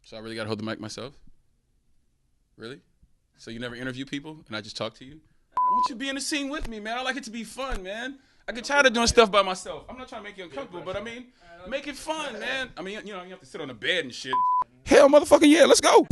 So I really got to hold the mic myself? Really? So you never interview people and I just talk to you? Why don't you be in the scene with me, man? I like it to be fun, man. I get tired of doing stuff by myself. I'm not trying to make you uncomfortable, but I mean, make it fun, man. I mean, you know, you have to sit on the bed and shit. Hell, motherfucking yeah, let's go.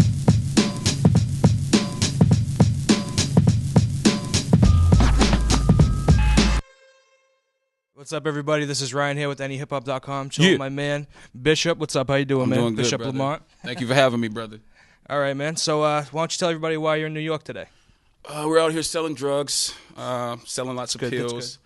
What's up, everybody? This is Ryan here with NEHip-Hop.com. Chilling with my man, Bishop. What's up? How you doing, man? Doing good, Bishop brother. Lamont. Thank you for having me, brother. All right, man. So why don't you tell everybody why you're in New York today? We're out here selling drugs, selling lots of That's good, pills,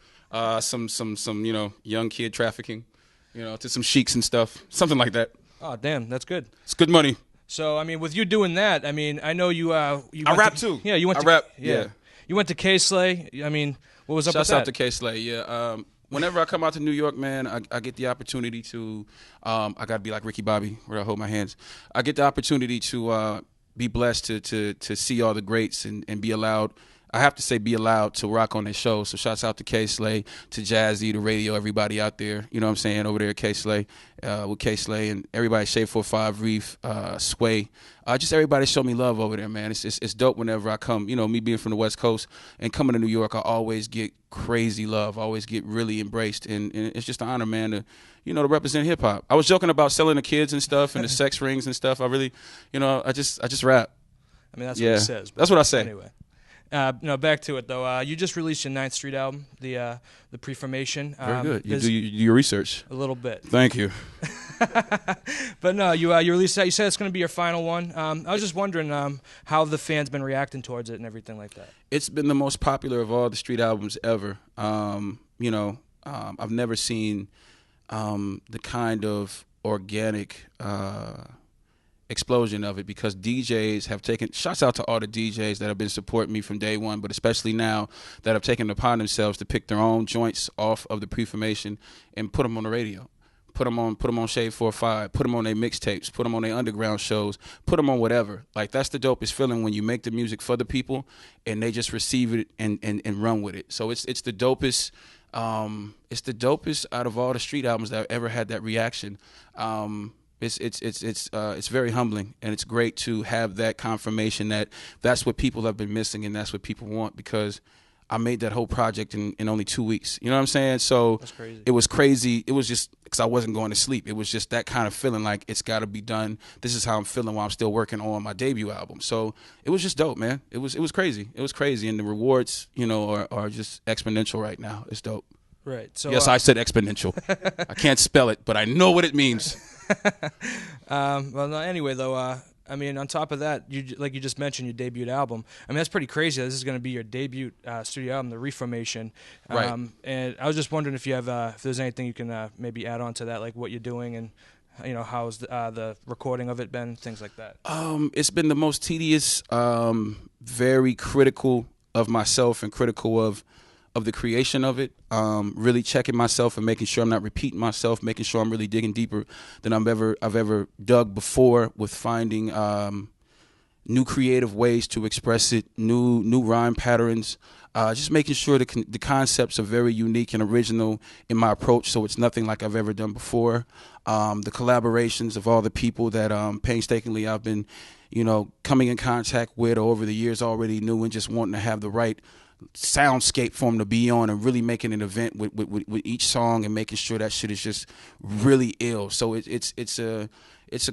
some young kid trafficking, to some sheiks and stuff, something like that. Oh, damn, that's good. It's good money. So, I mean, with you doing that, I mean, I know you. I rap too. Yeah, you went. I to, rap. Yeah. You went to K-Slay. I mean, what was up with that? Shouts out to K-Slay. Yeah. Whenever I come out to New York, man, I get the opportunity to. I gotta be like Ricky Bobby, where I hold my hands. I get the opportunity to be blessed to see all the greats and be allowed. I have to say, be allowed to rock on their show. So shouts out to K-Slay, to Jazzy, to Radio, everybody out there. You know what I'm saying? Over there at K-Slay, with K-Slay and everybody, Shade 45, Reef, Sway. Just everybody show me love over there, man. It's dope whenever I come. Me being from the West Coast and coming to New York, I always get crazy love. I always get really embraced. And it's just an honor, man, to represent hip-hop. I was joking about selling the kids and stuff and the sex rings and stuff. I really, I just rap. I mean, that's what it says. That's what I say. Anyway. Back to it though. You just released your 9th Street album, the Preformation. Very good. You do your research. A little bit. Thank you. But no, you released that. You said it's going to be your final one. I was just wondering how the fans been reacting towards it and everything like that. It's been the most popular of all the street albums ever. I've never seen the kind of organic explosion of it, because DJs have taken, shouts out to all the DJs that have been supporting me from day one, but especially now that have taken it upon themselves to pick their own joints off of the Preformation and put them on the radio. Put them on Shade 45, put them on their mixtapes, put them on their underground shows, put them on whatever. Like, that's the dopest feeling when you make the music for the people and they just receive it and run with it. So it's the dopest. It's the dopest out of all the street albums that I've ever had that reaction. It's very humbling, and it's great to have that confirmation that that's what people have been missing and that's what people want, because I made that whole project in only 2 weeks. You know what I'm saying? So that's crazy. It was crazy. It was just because I wasn't going to sleep. It was just that kind of feeling like it's got to be done. This is how I'm feeling while I'm still working on my debut album. So it was just dope, man. It was crazy. It was crazy, and the rewards, are just exponential right now. It's dope. Right. So yes, I said exponential. I can't spell it, but I know what it means. Anyway, though, I mean, on top of that, like you just mentioned, your debut album. I mean, that's pretty crazy. This is going to be your debut studio album, the Reformation. Right. And I was just wondering if you have, if there's anything you can maybe add on to that, like what you're doing and, how's the recording of it been, things like that. It's been the most tedious, very critical of myself and critical of the creation of it, really checking myself and making sure I'm not repeating myself, making sure I'm really digging deeper than I've ever dug before, with finding new creative ways to express it, new rhyme patterns, just making sure the concepts are very unique and original in my approach, so it's nothing like I've ever done before. The collaborations of all the people that painstakingly I've been, coming in contact with over the years already knew, and just wanting to have the right soundscape for them to be on, and really making an event with each song and making sure that shit is just really ill. So it's a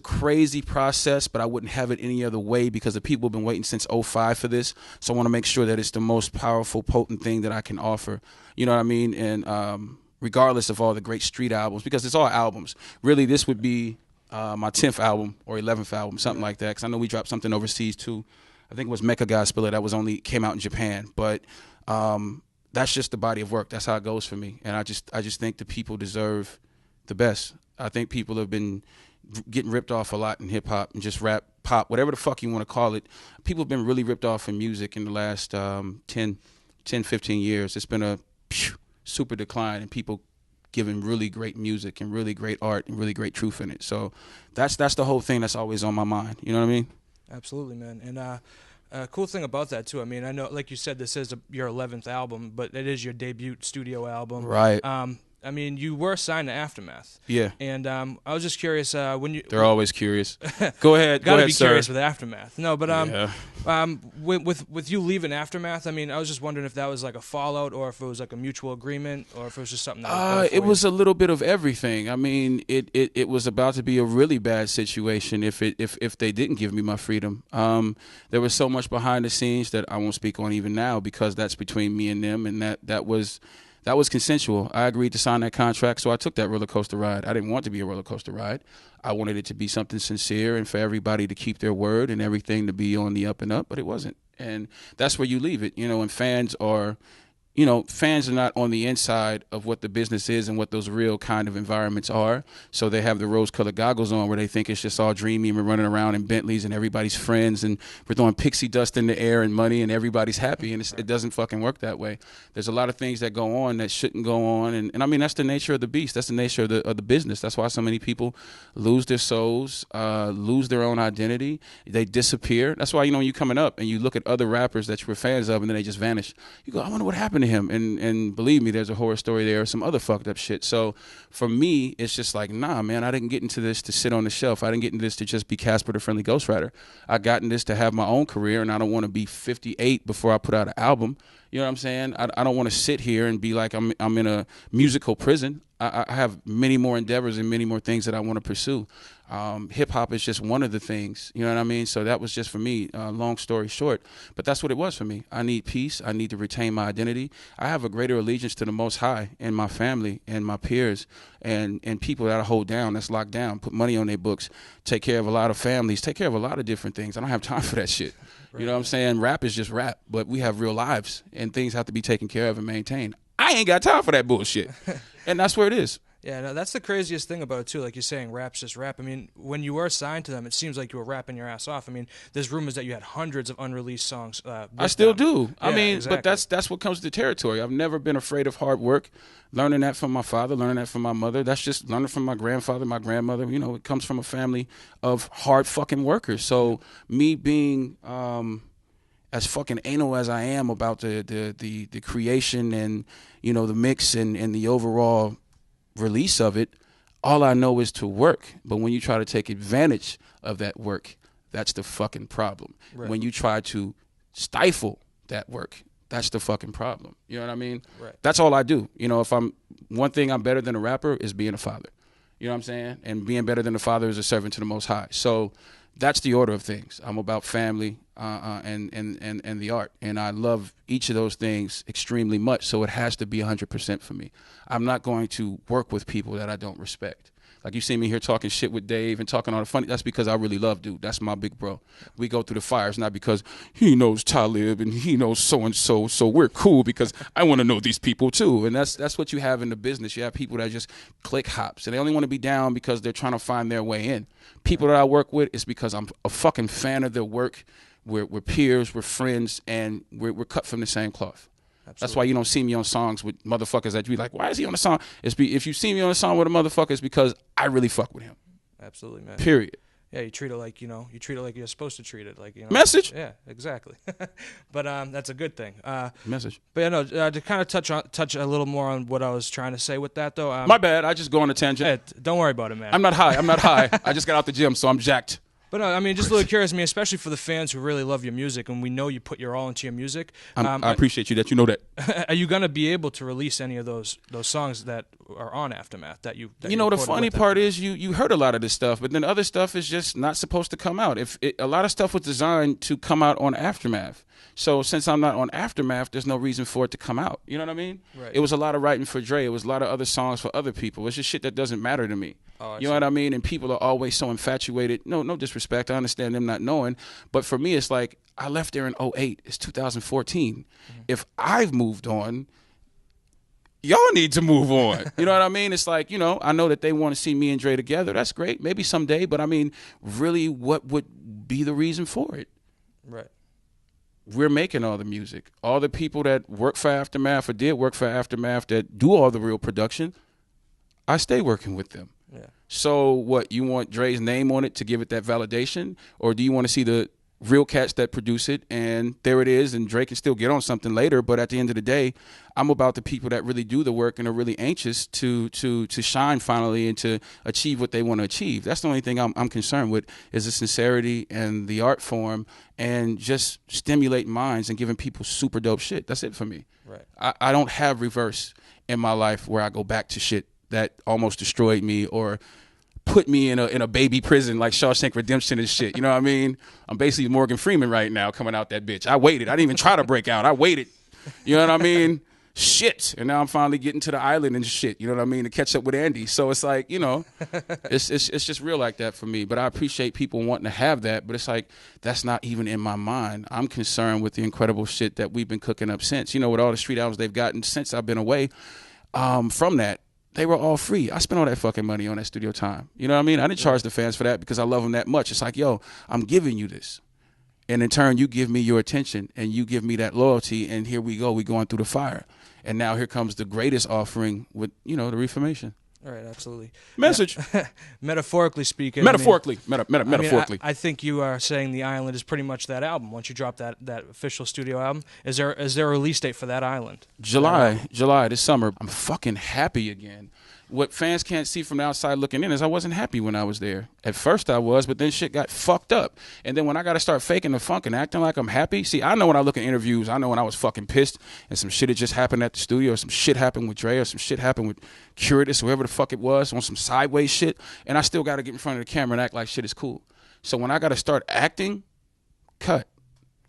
crazy process, but I wouldn't have it any other way, because the people have been waiting since '05 for this. So I want to make sure that it's the most powerful, potent thing that I can offer. You know what I mean? And regardless of all the great street albums, because it's all albums. Really, this would be my 10th album or 11th album, something like that, because I know we dropped something overseas too. I think it was Mecca Gospel that came out in Japan, but that's just the body of work. That's how it goes for me, and I just think the people deserve the best. I think people have been getting ripped off a lot in hip hop and just rap, pop, whatever the fuck you want to call it. People have been really ripped off in music in the last 10, 15 years. It's been a super decline, and people giving really great music and really great art and really great truth in it. So that's the whole thing that's always on my mind. You know what I mean? Absolutely, man. And cool thing about that too, I mean, I know, like you said, this is your 11th album, but it is your debut studio album. Right. I mean, you were signed to Aftermath. Yeah. And I was just curious when you. They're always curious. Go ahead. Gotta go ahead, be sir. curious with Aftermath. No, but Yeah. with you leaving Aftermath, I mean, I was just wondering if that was like a fallout, or if it was like a mutual agreement, or if it was just something that was better for It you. was a little bit of everything. I mean, it was about to be a really bad situation if they didn't give me my freedom. There was so much behind the scenes that I won't speak on even now, because that's between me and them, and that was consensual. I agreed to sign that contract, so I took that roller coaster ride. I didn't want it to be a roller coaster ride. I wanted it to be something sincere and for everybody to keep their word and everything to be on the up and up, but it wasn't. And that's where you leave it, and fans are not on the inside of what the business is and what those real kind of environments are. So they have the rose-colored goggles on where they think it's just all dreamy and we're running around in Bentleys and everybody's friends and we're throwing pixie dust in the air and money and everybody's happy. And it doesn't fucking work that way. There's a lot of things that go on that shouldn't go on. And I mean, that's the nature of the beast. That's the nature of the business. That's why so many people lose their souls, lose their own identity. They disappear. That's why, when you're coming up and you look at other rappers that you were fans of and then they just vanish, you go, I wonder what happened to him. And believe me, there's a horror story there, some other fucked up shit. So for me, it's just like, nah, man, I didn't get into this to sit on the shelf. I didn't get into this to just be Casper the Friendly Ghostwriter. I got in this to have my own career, and I don't want to be 58 before I put out an album. You know what I'm saying? I don't want to sit here and be like I'm in a musical prison. I have many more endeavors and many more things that I want to pursue. Hip-hop is just one of the things, you know what I mean? So that was just for me, long story short. But that's what it was for me. I need peace. I need to retain my identity. I have a greater allegiance to the Most High and my family and my peers and people that I hold down, that's locked down, put money on their books, take care of a lot of families, take care of a lot of different things. I don't have time for that shit. Right. You know what I'm saying? Rap is just rap, but we have real lives and things have to be taken care of and maintained. I ain't got time for that bullshit. And that's where it is. Yeah, no, that's the craziest thing about it, too. Like you're saying, rap's just rap. I mean, when you were signed to them, it seems like you were rapping your ass off. I mean, there's rumors that you had hundreds of unreleased songs. I still do. Yeah, I mean, exactly. But that's what comes to the territory. I've never been afraid of hard work. Learning that from my father, learning that from my mother. That's just learning from my grandfather, my grandmother. It comes from a family of hard fucking workers. So me being as fucking anal as I am about the creation and, the mix and the overall release of it, all I know is to work. But when you try to take advantage of that work, that's the fucking problem. Right. When you try to stifle that work, that's the fucking problem. You know what I mean? Right. That's all I do. If one thing I'm better than a rapper is being a father. You know what I'm saying? And being better than a father is a servant to the Most High. So that's the order of things. I'm about family and the art. And I love each of those things extremely much. So it has to be 100% for me. I'm not going to work with people that I don't respect. Like you see me here talking shit with Dave and talking all the funny. That's because I really love dude. That's my big bro. We go through the fires, not because he knows Talib and he knows so-and-so. So we're cool because I want to know these people too. And that's what you have in the business. You have people that just click hops and they only want to be down because they're trying to find their way in. People that I work with is because I'm a fucking fan of their work. We're peers, we're friends, and we're cut from the same cloth. Absolutely. That's why you don't see me on songs with motherfuckers that you be like, why is he on a song? If you see me on a song with a motherfucker, it's because I really fuck with him. Absolutely, man. Period. Yeah, you treat it like you're supposed to treat it, Message. Yeah, exactly. But that's a good thing. Message. But yeah, no, to kind of touch a little more on what I was trying to say with that though. My bad. I just go on a tangent. Don't worry about it, man. I'm not high. I just got out the gym, so I'm jacked. But no, I mean, just a little curious to me, especially for the fans who really love your music, and we know you put your all into your music. I appreciate you that you know that. Are you gonna be able to release any of those songs that are on Aftermath that you? The funny part is you heard a lot of this stuff, but then other stuff is just not supposed to come out. A lot of stuff was designed to come out on Aftermath. So since I'm not on Aftermath, there's no reason for it to come out. You know what I mean? Right. It was a lot of writing for Dre. It was a lot of other songs for other people. It's just shit that doesn't matter to me. Oh, you know what I mean? And people are always so infatuated. No disrespect. I understand them not knowing. But for me, it's like I left there in 2008. It's 2014. Mm-hmm. If I've moved on, y'all need to move on. You know what I mean? It's like, I know that they want to see me and Dre together. That's great. Maybe someday. But I mean, really, what would be the reason for it? Right. We're making all the music. All the people that work for Aftermath or did work for Aftermath that do all the real production, I stay working with them. Yeah. So what, you want Dre's name on it to give it that validation? Or do you want to see the real cats that produce it, and there it is, and Drake can still get on something later, but at the end of the day, I'm about the people that really do the work and are really anxious to shine finally and to achieve what they want to achieve. That's the only thing I'm concerned with, is the sincerity and the art form and just stimulating minds and giving people super dope shit. That's it for me. Right. I don't have reverse in my life where I go back to shit that almost destroyed me or put me in a baby prison like Shawshank Redemption and shit. You know what I mean? I'm basically Morgan Freeman right now coming out that bitch. I waited. I didn't even try to break out. I waited. You know what I mean? Shit. And now I'm finally getting to the island and shit. You know what I mean? To catch up with Andy. So it's like, you know, it's just real like that for me. But I appreciate people wanting to have that. But it's like, that's not even in my mind. I'm concerned with the incredible shit that we've been cooking up since. You know, with all the street albums they've gotten since I've been away from that. They were all free. I spent all that fucking money on that studio time. You know what I mean? I didn't charge the fans for that because I love them that much. It's like, yo, I'm giving you this. And in turn, you give me your attention and you give me that loyalty. And here we go. We're going through the fire. And now here comes the greatest offering with, you know, the Reformation. All right, absolutely. Message. Metaphorically speaking. Metaphorically. I think you are saying The Island is pretty much that album. Once you drop that official studio album, is there a release date for that Island? July this summer. I'm fucking happy again. What fans can't see from the outside looking in is I wasn't happy when I was there. At first I was, but then shit got fucked up. And then when I got to start faking the funk and acting like I'm happy, see, I know when I look at interviews, I know when I was fucking pissed and some shit had just happened at the studio, or some shit happened with Dre, or some shit happened with Curatus, whoever the fuck it was, on some sideways shit, and I still got to get in front of the camera and act like shit is cool. So when I got to start acting, cut.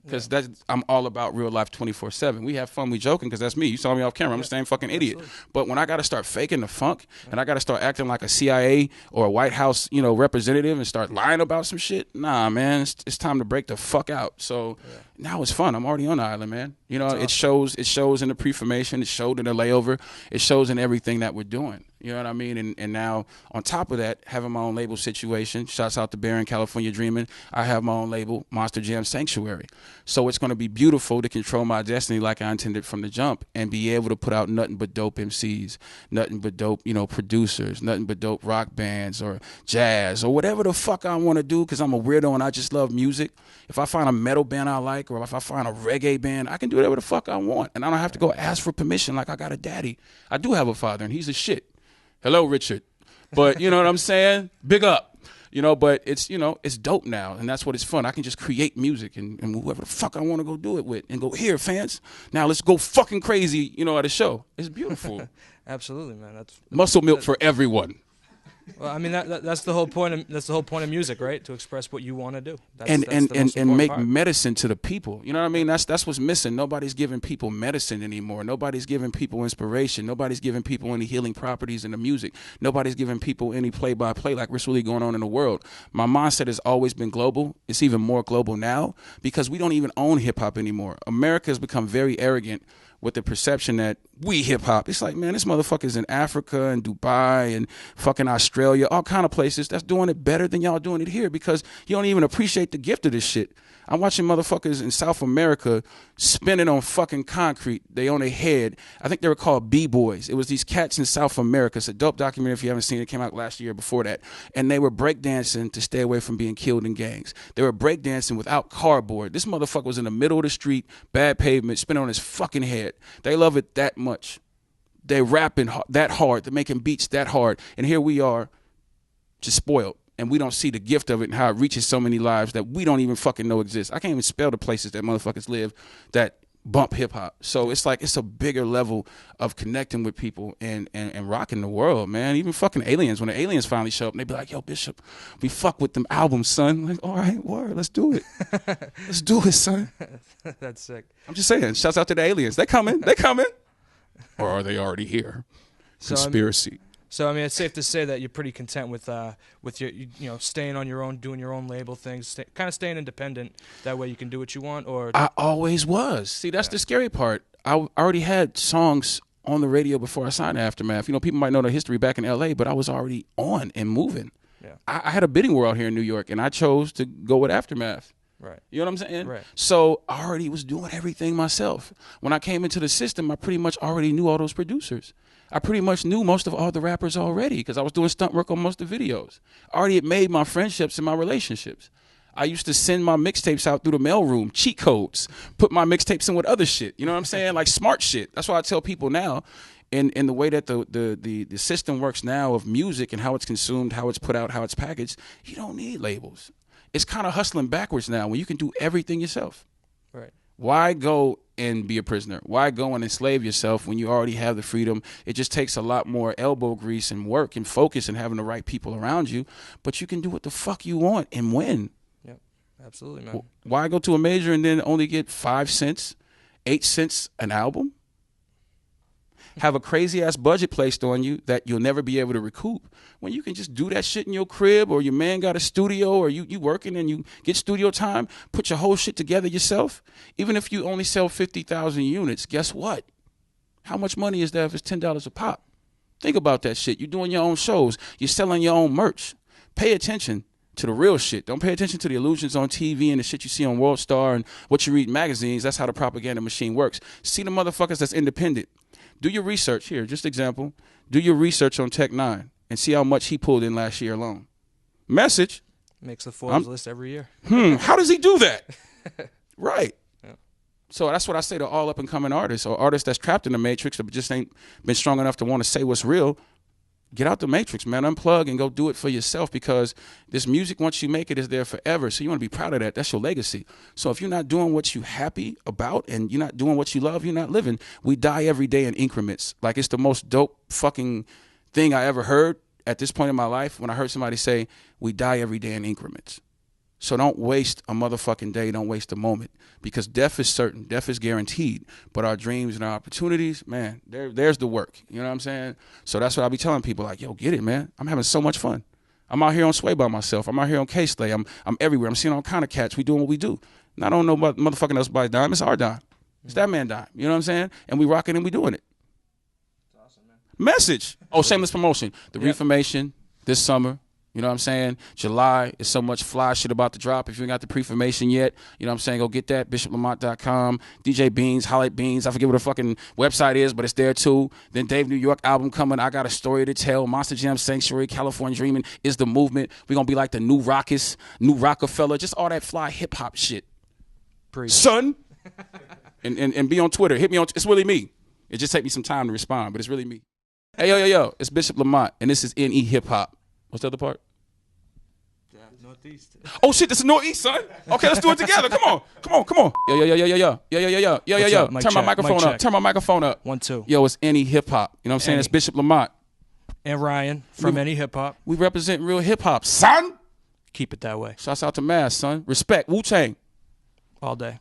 Because I'm all about real life 24/7. We have fun, we joking, because that's me. You saw me off camera. I'm the same fucking idiot. Absolutely. But when I got to start faking the funk and I got to start acting like a CIA or a White House, you know, representative and start lying about some shit, nah, man, it's time to break the fuck out. So now it's fun. I'm already on the island, man. You know, it shows in the Preformation. It showed in the layover. It shows in everything that we're doing. You know what I mean? And now, on top of that, having my own label situation, shouts out to Baron, California Dreamin', I have my own label, Monster Jam Sanctuary. So it's going to be beautiful to control my destiny like I intended from the jump and be able to put out nothing but dope MCs, nothing but dope, you know, producers, nothing but dope rock bands or jazz or whatever the fuck I want to do, because I'm a weirdo and I just love music. If I find a metal band I like, or if I find a reggae band, I can do whatever the fuck I want. And I don't have to go ask for permission like I got a daddy. I do have a father, and he's the shit. Hello, Richard. But you know what I'm saying? Big up. You know, but it's, you know, it's dope now, and that's what it's fun. I can just create music and whoever the fuck I want to go do it with and go, here, fans, now let's go fucking crazy, you know, at a show. It's beautiful. Absolutely, man. That's muscle milk for everyone. Well, I mean that's the whole point of music, right? To express what you want to do. That's and make medicine to the people. You know what I mean? That's what's missing. Nobody's giving people medicine anymore. Nobody's giving people inspiration. Nobody's giving people any healing properties in the music. Nobody's giving people any play-by-play like what's really going on in the world. My mindset has always been global. It's even more global now because we don't even own hip-hop anymore. America has become very arrogant with the perception that we hip-hop. It's like, man, this motherfucker's in Africa and Dubai and fucking Australia, all kind of places that's doing it better than y'all doing it here because you don't even appreciate the gift of this shit. I'm watching motherfuckers in South America spinning on fucking concrete. They on their head. I think they were called B-Boys. It was these cats in South America. It's a dope documentary if you haven't seen it. It came out last year before that. And they were breakdancing to stay away from being killed in gangs. They were breakdancing without cardboard. This motherfucker was in the middle of the street, bad pavement, spinning on his fucking head. They love it that much. They rapping that hard. They're making beats that hard. And here we are, just spoiled. And we don't see the gift of it and how it reaches so many lives that we don't even fucking know exist. I can't even spell the places that motherfuckers live that bump hip-hop. So it's like it's a bigger level of connecting with people and rocking the world, man. Even fucking aliens. When the aliens finally show up, they be like, yo, Bishop, we fuck with them albums, son. Like, all right, word, let's do it. Let's do it, son. That's sick. I'm just saying, shouts out to the aliens. They coming. They coming. Or are they already here? Conspiracy. So I mean, it's safe to say that you're pretty content with your, you know, staying on your own, doing your own label things, kind of staying independent. That way you can do what you want. Or I always was. See, that's the scary part. I already had songs on the radio before I signed to Aftermath. You know, people might know the history back in L.A., but I was already on and moving. Yeah. I had a bidding war out here in New York, and I chose to go with Aftermath. Right. You know what I'm saying? Right. So I already was doing everything myself. When I came into the system, I pretty much already knew all those producers. I pretty much knew most of all the rappers already because I was doing stunt work on most of the videos. I already had made my friendships and my relationships. I used to send my mixtapes out through the mailroom, cheat codes, put my mixtapes in with other shit. You know what I'm saying? Like smart shit. That's why I tell people now, in the way that the system works now of music and how it's consumed, how it's put out, how it's packaged, you don't need labels. It's kind of hustling backwards now when you can do everything yourself. Right. Why go and be a prisoner? Why go and enslave yourself when you already have the freedom? It just takes a lot more elbow grease and work and focus and having the right people around you. But you can do what the fuck you want and win. Yep, absolutely, man. Why go to a major and then only get 5 cents, 8 cents an album? Have a crazy ass budget placed on you that you'll never be able to recoup, when you can just do that shit in your crib, or your man got a studio, or you working and you get studio time, put your whole shit together yourself. Even if you only sell 50,000 units, guess what? How much money is that if it's $10 a pop? Think about that shit. You're doing your own shows. You're selling your own merch. Pay attention to the real shit. Don't pay attention to the illusions on TV and the shit you see on World Star and what you read in magazines. That's how the propaganda machine works. See the motherfuckers that's independent. Do your research here, just example. Do your research on Tech 9 and see how much he pulled in last year alone. Message. Makes the Forbes list every year. How does he do that? Right. Yeah. So that's what I say to all up and coming artists, or artists that's trapped in the matrix that just ain't been strong enough to want to say what's real. Get out the matrix, man. Unplug and go do it for yourself, because this music, once you make it, is there forever. So you want to be proud of that. That's your legacy. So if you're not doing what you're happy about and you're not doing what you love, you're not living. We die every day in increments. Like, it's the most dope fucking thing I ever heard at this point in my life when I heard somebody say, we die every day in increments. So don't waste a motherfucking day. Don't waste a moment, because death is certain. Death is guaranteed. But our dreams and our opportunities, man, there's the work. You know what I'm saying? So that's what I be telling people, like, yo, get it, man. I'm having so much fun. I'm out here on Sway by myself. I'm out here on K-Slay. I'm everywhere. I'm seeing all kind of cats. We doing what we do. Not on no motherfucking else by dime. It's our dime. It's that man dime. You know what I'm saying? And we rocking and we doing it. That's awesome, man. Message. Oh, shameless promotion. The Reformation this summer. You know what I'm saying? July is so much fly shit about to drop. If you ain't got the Preformation yet, you know what I'm saying? Go get that. BishopLamont.com. DJ Beans, Highlight Beans. I forget what the fucking website is, but it's there too. Then Dave New York album coming. I Got a Story to Tell. Monster Jam Sanctuary. California Dreaming is the movement. We're going to be like the new Rockets, new Rockefeller. Just all that fly hip-hop shit. Preach. Son. and be on Twitter. Hit me on. It's really me. It just take me some time to respond, but it's really me. Hey, yo. It's Bishop Lamont, and this is NEHip-Hop. What's the other part? Northeast. Oh shit, this is Northeast, son. Okay, let's do it together. Come on. Yo. Turn my microphone up. Turn my microphone up. 1, 2. Yo, it's NEHip-Hop. You know what I'm saying? It's Bishop Lamont. And Ryan from NEHip-Hop. We represent real hip hop, son. Keep it that way. Shouts out to Mass, son. Respect. Wu-Tang. All day.